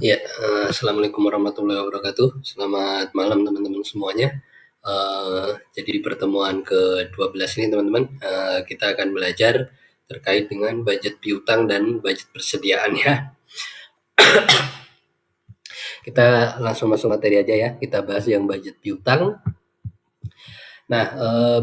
Ya, assalamualaikum warahmatullahi wabarakatuh. Selamat malam teman-teman semuanya. Jadi di pertemuan ke-12 ini teman-teman, kita akan belajar terkait dengan budget piutang dan budget persediaan ya. Kita langsung masuk materi aja ya. Kita bahas yang budget piutang. Nah,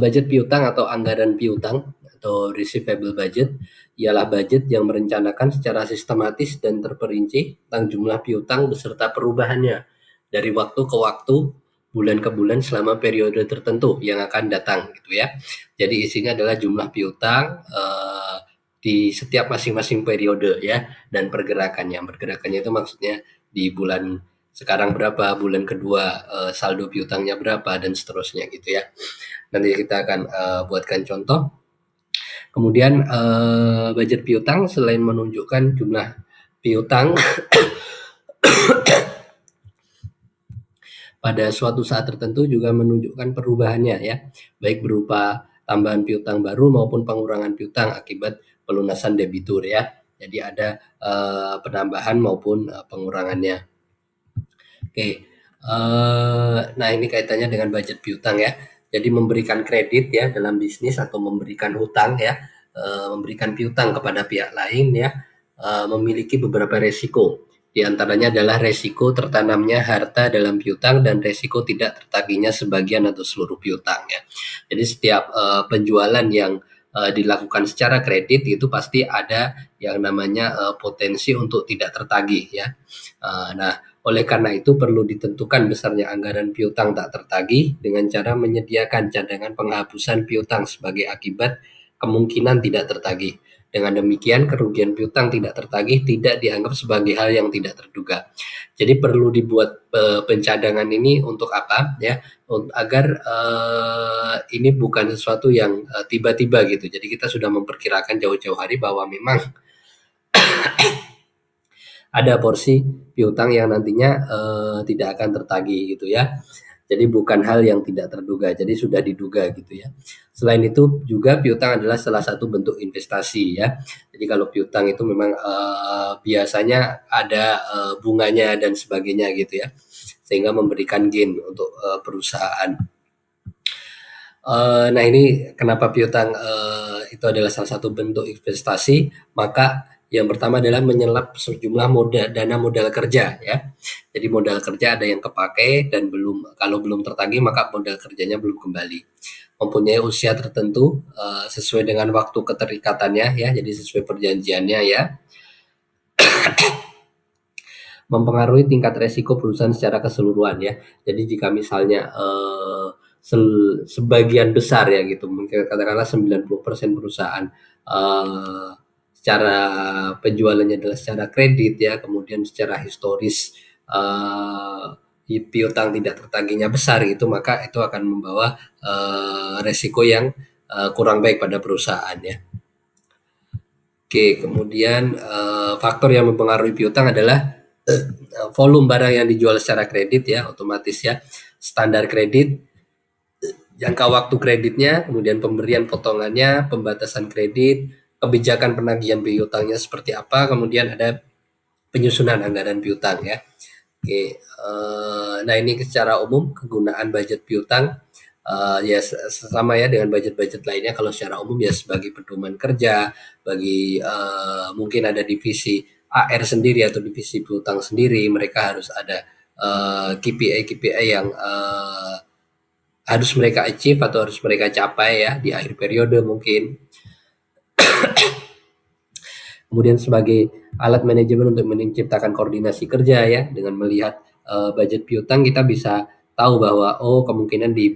budget piutang atau anggaran piutang atau receivable budget ialah budget yang merencanakan secara sistematis dan terperinci tentang jumlah piutang beserta perubahannya dari waktu ke waktu, bulan ke bulan selama periode tertentu yang akan datang gitu ya. Jadi isinya adalah jumlah piutang di setiap masing-masing periode ya, dan pergerakannya. Pergerakannya itu maksudnya di bulan sekarang berapa, bulan kedua saldo piutangnya berapa dan seterusnya gitu ya. Nanti kita akan buatkan contoh. Kemudian budget piutang selain menunjukkan jumlah piutang pada suatu saat tertentu juga menunjukkan perubahannya ya, baik berupa tambahan piutang baru maupun pengurangan piutang akibat pelunasan debitur ya. Jadi ada penambahan maupun pengurangannya. Oke, nah ini kaitannya dengan budget piutang ya. Jadi memberikan kredit ya dalam bisnis atau memberikan hutang ya, memberikan piutang kepada pihak lain ya, memiliki beberapa resiko. Di antaranya adalah resiko tertanamnya harta dalam piutang dan resiko tidak tertagihnya sebagian atau seluruh piutang ya. Jadi setiap penjualan yang dilakukan secara kredit itu pasti ada yang namanya potensi untuk tidak tertagih ya. Nah, oleh karena itu perlu ditentukan besarnya anggaran piutang tak tertagih dengan cara menyediakan cadangan penghapusan piutang sebagai akibat kemungkinan tidak tertagih. Dengan demikian, kerugian piutang tidak tertagih tidak dianggap sebagai hal yang tidak terduga. Jadi perlu dibuat pencadangan ini untuk apa ya? Agar ini bukan sesuatu yang tiba-tiba gitu. Jadi kita sudah memperkirakan jauh-jauh hari bahwa memang ada porsi piutang yang nantinya tidak akan tertagih gitu ya. Jadi bukan hal yang tidak terduga, jadi sudah diduga gitu ya. Selain itu juga piutang adalah salah satu bentuk investasi ya. Jadi kalau piutang itu memang biasanya ada bunganya dan sebagainya gitu ya, sehingga memberikan gain untuk perusahaan. Nah ini kenapa piutang itu adalah salah satu bentuk investasi, maka yang pertama adalah menyerap sejumlah dana modal kerja ya. Jadi modal kerja ada yang kepakai dan kalau belum tertagih maka modal kerjanya belum kembali. Mempunyai usia tertentu sesuai dengan waktu keterikatannya ya, jadi sesuai perjanjiannya ya. Mempengaruhi tingkat resiko perusahaan secara keseluruhan ya. Jadi jika misalnya sebagian besar ya gitu, mungkin katakanlah 90% perusahaan secara penjualannya adalah secara kredit ya, kemudian secara historis piutang tidak tertagihnya besar gitu, maka itu akan membawa resiko yang kurang baik pada perusahaan ya. Oke, kemudian faktor yang mempengaruhi piutang adalah volume barang yang dijual secara kredit ya, otomatis ya, standar kredit, jangka waktu kreditnya, kemudian pemberian potongannya, pembatasan kredit, kebijakan penagihan piutangnya seperti apa, kemudian ada penyusunan anggaran piutang ya. Oke, nah ini secara umum kegunaan budget piutang ya sama ya dengan budget-budget lainnya. Kalau secara umum ya sebagai pedoman kerja bagi mungkin ada divisi AR sendiri atau divisi piutang sendiri, mereka harus ada KPI yang harus mereka achieve atau harus mereka capai ya di akhir periode mungkin. Kemudian sebagai alat manajemen untuk menciptakan koordinasi kerja ya, dengan melihat budget piutang kita bisa tahu bahwa kemungkinan di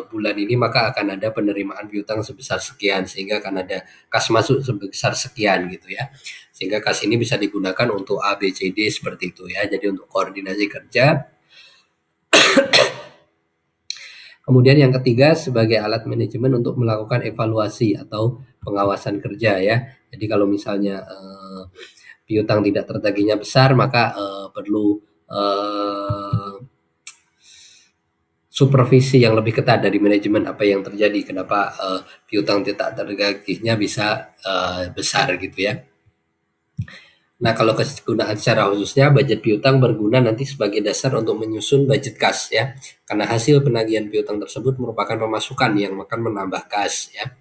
bulan ini maka akan ada penerimaan piutang sebesar sekian, sehingga akan ada kas masuk sebesar sekian gitu ya, sehingga kas ini bisa digunakan untuk A, B, C, D seperti itu ya. Jadi untuk koordinasi kerja. Kemudian yang ketiga sebagai alat manajemen untuk melakukan evaluasi atau pengawasan kerja ya. Jadi kalau misalnya piutang tidak tertagihnya besar, maka perlu supervisi yang lebih ketat dari manajemen apa yang terjadi, kenapa piutang tidak tertagihnya bisa besar gitu ya. Nah, kalau kegunaan secara khususnya, budget piutang berguna nanti sebagai dasar untuk menyusun budget kas ya. Karena hasil penagihan piutang tersebut merupakan pemasukan yang akan menambah kas ya.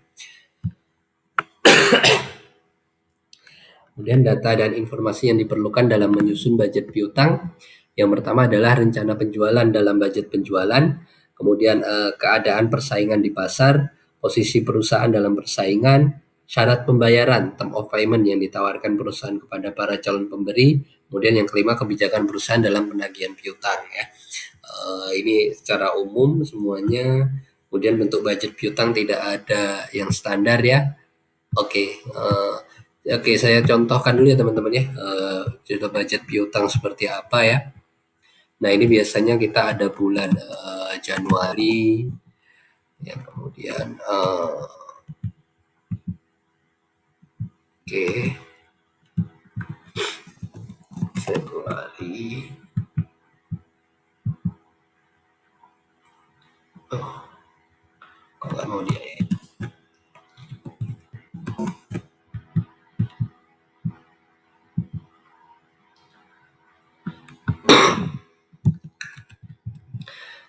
Kemudian data dan informasi yang diperlukan dalam menyusun budget piutang. Yang pertama adalah rencana penjualan dalam budget penjualan, kemudian keadaan persaingan di pasar, posisi perusahaan dalam persaingan, syarat pembayaran, term of payment yang ditawarkan perusahaan kepada para calon pemberi, kemudian yang kelima kebijakan perusahaan dalam penagihan piutang ya. Ini secara umum semuanya. Kemudian bentuk budget piutang tidak ada yang standar ya. Oke, oke, saya contohkan dulu ya teman-teman ya, budget piutang seperti apa ya. Nah, ini biasanya kita ada bulan Januari, ya kemudian oke, Februari, kok nggak mau dia ya.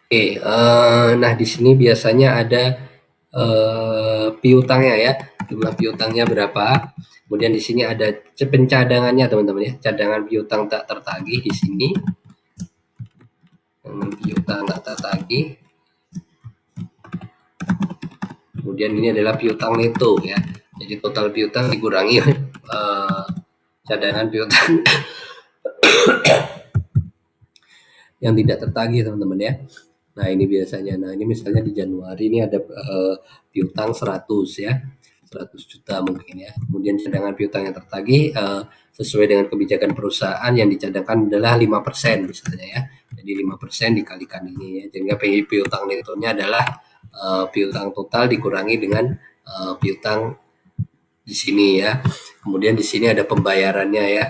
Oke, nah di sini biasanya ada piutangnya ya, jumlah piutangnya berapa. Kemudian di sini ada pencadangannya teman-teman ya, cadangan piutang tak tertagih di sini. Piutang tak tertagih. Kemudian ini adalah piutang neto ya. Jadi total piutang dikurangi cadangan piutang yang tidak tertagih teman-teman ya. Nah, ini biasanya. Nah, ini misalnya di Januari ini ada piutang 100 ya. 100 juta mungkin ya. Kemudian cadangan piutang yang tertagih sesuai dengan kebijakan perusahaan yang dicadangkan adalah 5% misalnya ya. Jadi 5% dikalikan ini ya. Sehingga piutang netonya adalah piutang total dikurangi dengan piutang di sini ya. Kemudian di sini ada pembayarannya ya.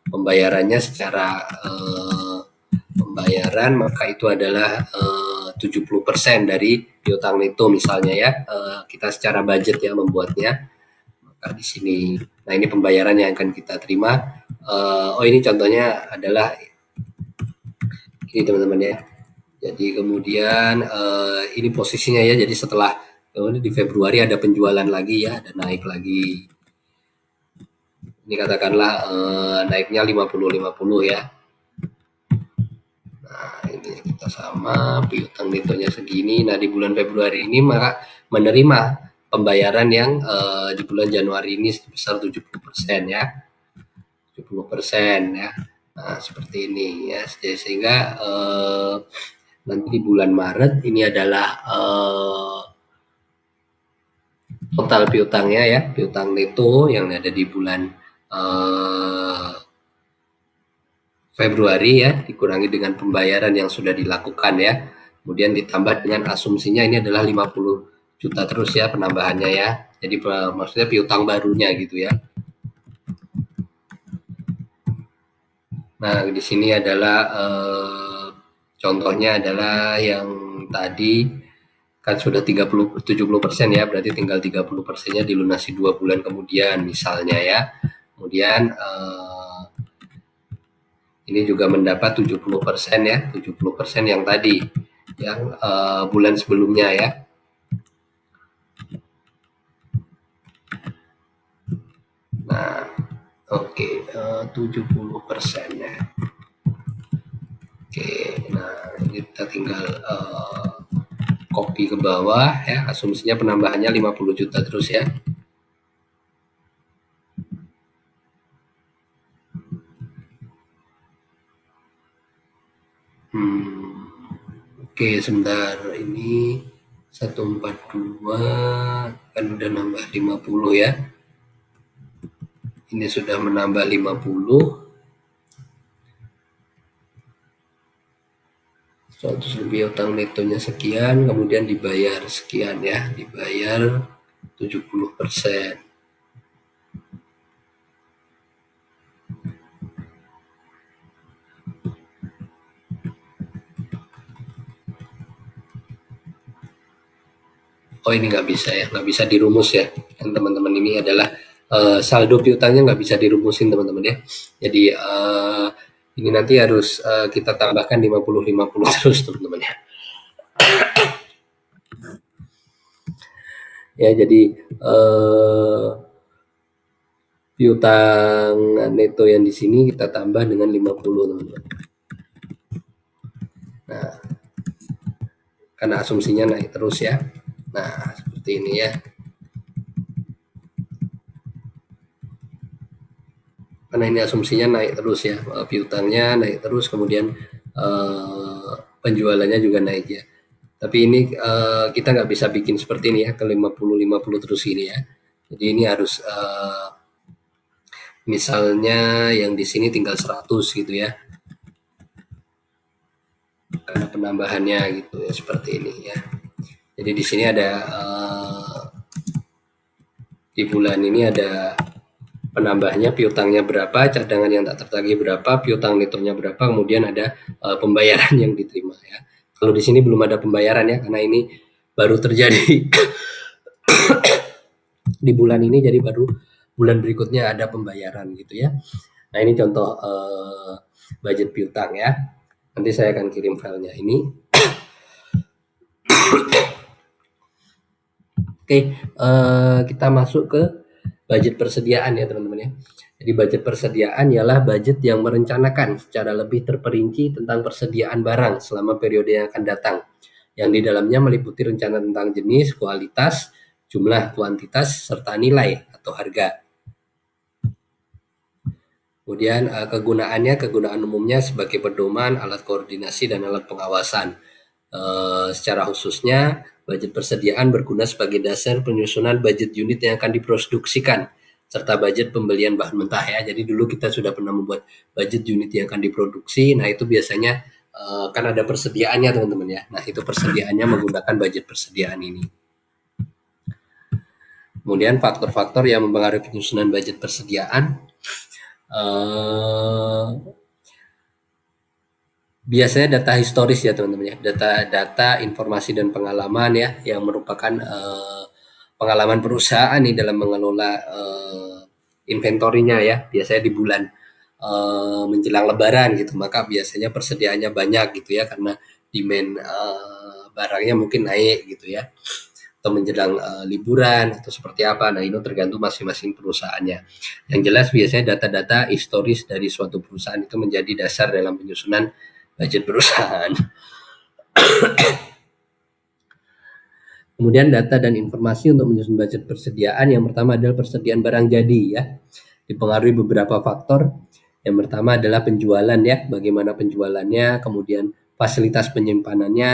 Pembayarannya secara pembayaran maka itu adalah 70% dari piutang neto misalnya ya. Kita secara budget ya membuatnya. Maka di sini. Nah, ini pembayaran yang akan kita terima. Oh, ini contohnya adalah ini teman-teman ya. Jadi kemudian ini posisinya ya. Jadi setelah kemudian di Februari ada penjualan lagi ya, ada naik lagi. Ini katakanlah naiknya 50-50 ya. Nah, ini kita sama piutang netonya segini. Nah, di bulan Februari ini maka menerima pembayaran yang di bulan Januari ini sebesar 70% ya. 70% ya. Nah, seperti ini ya. Sehingga nanti di bulan Maret ini adalah total piutangnya ya, piutang neto yang ada di bulan Februari ya, dikurangi dengan pembayaran yang sudah dilakukan ya. Kemudian ditambah dengan asumsinya ini adalah 50 juta terus ya penambahannya ya. Jadi maksudnya piutang barunya gitu ya. Nah, di sini adalah contohnya adalah yang tadi kan sudah 70% ya, berarti tinggal 30%-nya dilunasi 2 bulan kemudian misalnya ya. Kemudian ini juga mendapat 70% ya, 70% yang tadi yang bulan sebelumnya ya. Nah, oke, 70% ya. Oke, nah kita tinggal copy ke bawah ya, asumsinya penambahannya 50 juta terus ya. Oke, sebentar, ini 142 kan udah nambah 50 ya. Ini sudah menambah 50. 100 lebih utang netonya sekian, kemudian dibayar sekian ya, dibayar 70%. Oh, ini nggak bisa ya, nggak bisa dirumus ya. Dan teman-teman ini adalah saldo piutangnya nggak bisa dirumusin teman-teman ya. Jadi ini nanti harus kita tambahkan 50-50 terus teman-teman ya. Ya jadi piutang neto yang di sini kita tambah dengan 50 teman-teman. Nah, karena asumsinya naik terus ya. Nah, seperti ini ya. Karena ini asumsinya naik terus ya, piutangnya naik terus, kemudian penjualannya juga naik ya. Tapi ini kita nggak bisa bikin seperti ini ya, ke 50-50 terus ini ya. Jadi ini harus misalnya yang di sini tinggal 100 gitu ya. Karena penambahannya gitu ya, seperti ini ya. Jadi di sini ada di bulan ini ada penambahnya, piutangnya berapa, cadangan yang tak tertagih berapa, piutang netonya berapa, kemudian ada pembayaran yang diterima ya. Kalau di sini belum ada pembayaran ya, karena ini baru terjadi di bulan ini, jadi baru bulan berikutnya ada pembayaran gitu ya. Nah ini contoh budget piutang ya. Nanti saya akan kirim filenya ini. Oke, kita masuk ke budget persediaan ya teman-teman ya. Jadi budget persediaan ialah budget yang merencanakan secara lebih terperinci tentang persediaan barang selama periode yang akan datang, yang di dalamnya meliputi rencana tentang jenis, kualitas, jumlah, kuantitas, serta nilai atau harga. Kemudian kegunaan umumnya sebagai pedoman, alat koordinasi, dan alat pengawasan. Secara khususnya, budget persediaan berguna sebagai dasar penyusunan budget unit yang akan diproduksikan, serta budget pembelian bahan mentah ya. Jadi dulu kita sudah pernah membuat budget unit yang akan diproduksi. Nah itu biasanya kan ada persediaannya teman-teman ya. Nah itu persediaannya menggunakan budget persediaan ini. Kemudian faktor-faktor yang mempengaruhi penyusunan budget persediaan. Biasanya data historis ya teman-teman ya, data informasi dan pengalaman ya, yang merupakan pengalaman perusahaan nih dalam mengelola inventorinya ya, biasanya di bulan menjelang lebaran gitu, maka biasanya persediaannya banyak gitu ya, karena demand barangnya mungkin naik gitu ya, atau menjelang liburan atau seperti apa. Nah ini tergantung masing-masing perusahaannya. Yang jelas biasanya data-data historis dari suatu perusahaan itu menjadi dasar dalam penyusunan budget perusahaan. Kemudian data dan informasi untuk menyusun budget persediaan, yang pertama adalah persediaan barang jadi ya. Dipengaruhi beberapa faktor. Yang pertama adalah penjualan ya, bagaimana penjualannya, kemudian fasilitas penyimpanannya,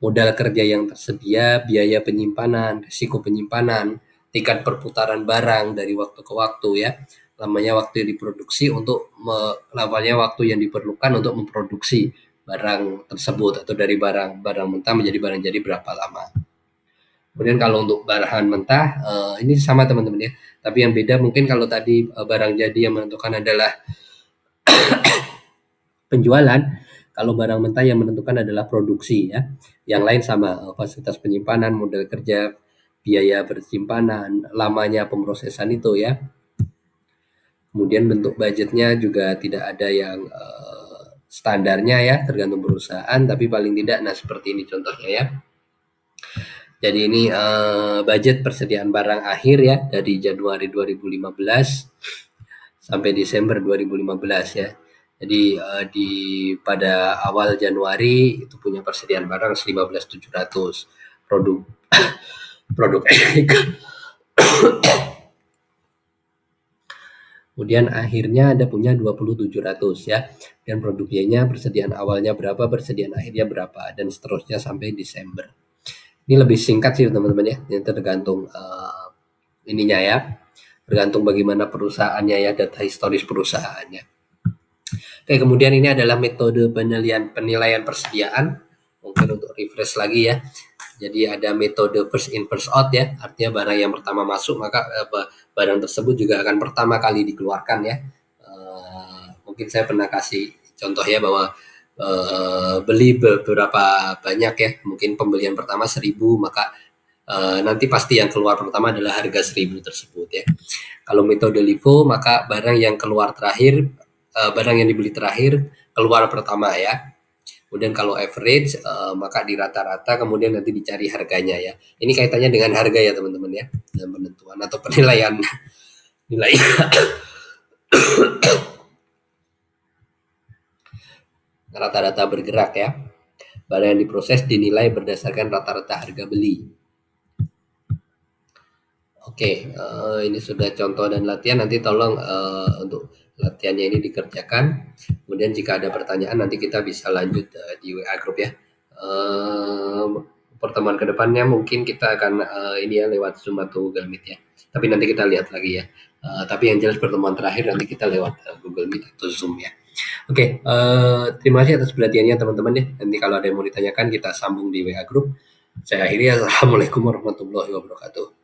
modal kerja yang tersedia, biaya penyimpanan, risiko penyimpanan, tingkat perputaran barang dari waktu ke waktu ya, lamanya waktu yang diproduksi untuk lamanya waktu yang diperlukan untuk memproduksi barang tersebut, atau dari barang mentah menjadi barang jadi berapa lama. Kemudian kalau untuk bahan mentah ini sama teman-teman ya, tapi yang beda mungkin kalau tadi barang jadi yang menentukan adalah penjualan, kalau barang mentah yang menentukan adalah produksi ya. Yang lain sama, fasilitas penyimpanan, modal kerja, biaya bersimpanan, lamanya pemrosesan itu ya. Kemudian bentuk budgetnya juga tidak ada yang standarnya ya, tergantung perusahaan, tapi paling tidak nah seperti ini contohnya ya. Jadi ini budget persediaan barang akhir ya, dari Januari 2015 sampai Desember 2015 ya. Jadi pada awal Januari itu punya persediaan barang 15.700, produk produk kemudian akhirnya ada punya 20.700 ya, dan produk Y-nya persediaan awalnya berapa, persediaan akhirnya berapa, dan seterusnya sampai Desember. Ini lebih singkat sih teman-teman ya, ini tergantung ininya ya, tergantung bagaimana perusahaannya ya, data historis perusahaannya. Oke, kemudian ini adalah metode penilaian persediaan, mungkin untuk refresh lagi ya. Jadi ada metode first in first out ya, artinya barang yang pertama masuk maka barang tersebut juga akan pertama kali dikeluarkan ya. Mungkin saya pernah kasih contoh ya, bahwa beli beberapa banyak ya, mungkin pembelian pertama 1.000, maka nanti pasti yang keluar pertama adalah harga 1.000 tersebut ya. Kalau metode LIFO maka barang yang keluar terakhir, barang yang dibeli terakhir keluar pertama ya. Kemudian kalau average maka di rata-rata kemudian nanti dicari harganya ya. Ini kaitannya dengan harga ya teman-teman ya, dalam penentuan atau penilaian nilai. Rata-rata bergerak ya. Barang yang diproses dinilai berdasarkan rata-rata harga beli. Oke, ini sudah contoh dan latihan. Nanti tolong untuk latihannya ini dikerjakan. Kemudian jika ada pertanyaan nanti kita bisa lanjut di WA Group ya. Pertemuan kedepannya mungkin kita akan ini ya lewat Zoom atau Google Meet ya. Tapi nanti kita lihat lagi ya. Tapi yang jelas pertemuan terakhir nanti kita lewat Google Meet atau Zoom ya. Oke, terima kasih atas perhatiannya teman-teman ya. Nanti kalau ada yang mau ditanyakan kita sambung di WA Group. Saya akhiri. Assalamualaikum warahmatullahi wabarakatuh.